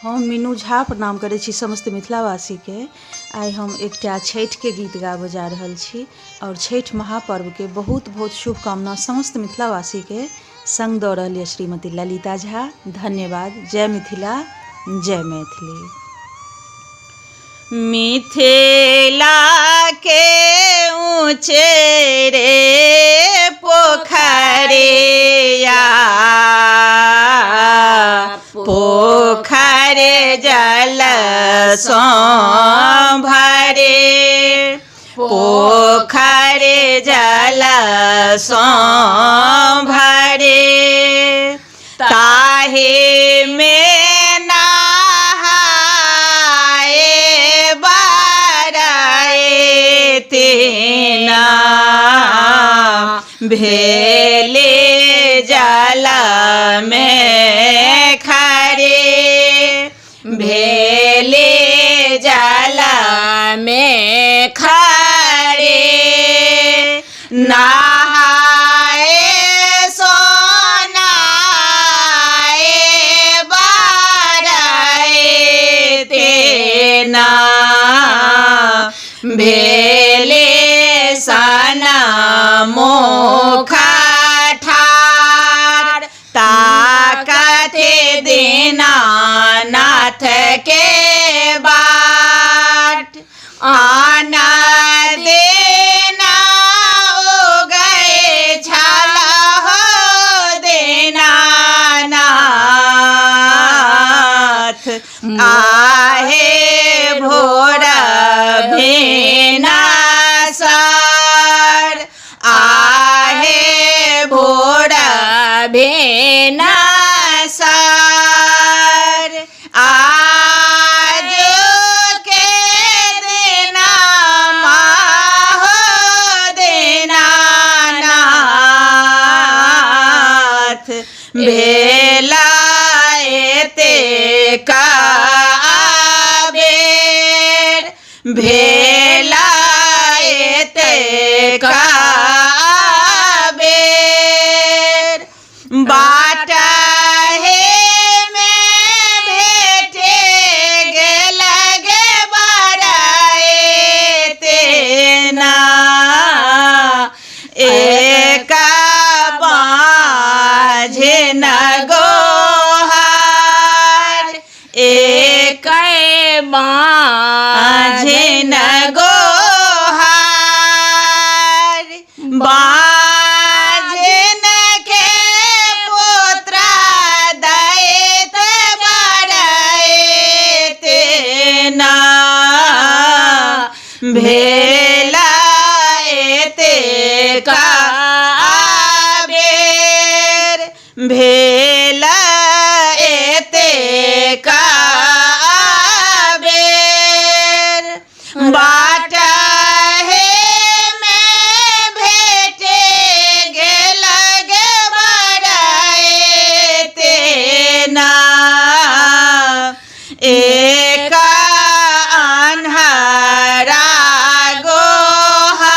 हम मीनू झा प्रणाम करै छी समस्त मिथिलावासी के। आइ हम एकटा छठि के गीत गाबऽ जा रहल छी और छठि महापर्व के बहुत बहुत शुभकामना समस्त मिथिलावासी के संग दऽ रहल यऽ श्रीमती ललिता झा। धन्यवाद। जय मिथिला, जय मैथिली। मिथिला के ऊँचे रे पोखरिया, पोखर जल सो भरे, पोखर जल सो भरे, ताहे में नहाए बराए तेना, भेले जल में खरे, भेले जल में खरे, नहाए सोनाए बराए तेना, भेले सना मुखा ठार, ताकते दीनानाथ के बाट, आना देना हो गए छाला हो दीनानाथ, आहे भोर भेना सर, आहे भोर भेना सर, आज के देना माहो दीनानाथ, भेलाएते का बेर, भेलाएते का बेर, बाट हे में भेटे गेल गे बराए तेना, एक बाझे न गोहार, एक बाझे न गोहार, बाझन के पुत्र दैत बराए तेना, भेलाएते का बेर, भेलाएते का बेर, बाट हे में भेटे गेल गे बराए तेना, एक अन्हरा गोहार,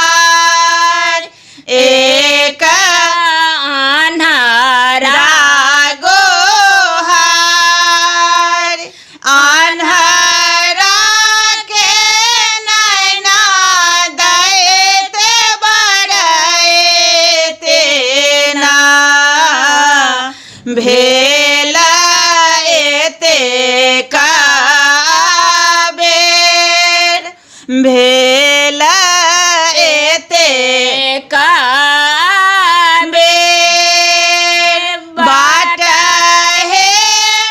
एक अन्हरा गोहार, अन्हरा के नैना दैत बराए तेना, भेलाएते का बेर, भेलाएते का बेर, बाट हे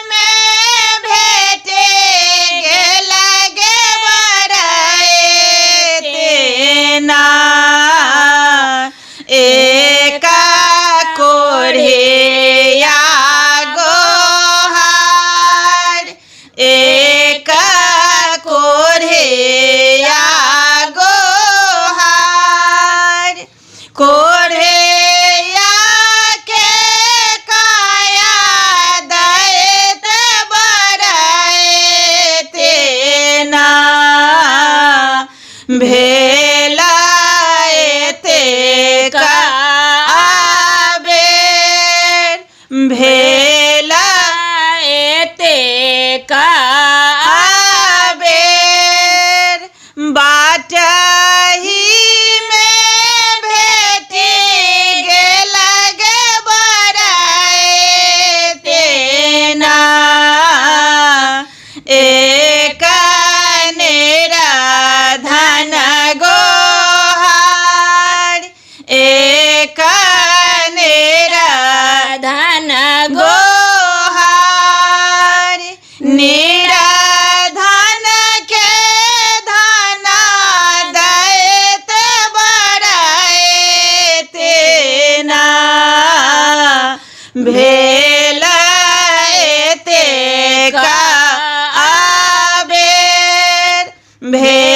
में भेटे गेल गे बराए तेना, एक कोढ़िया गोहार, एक कोढ़िया भेल।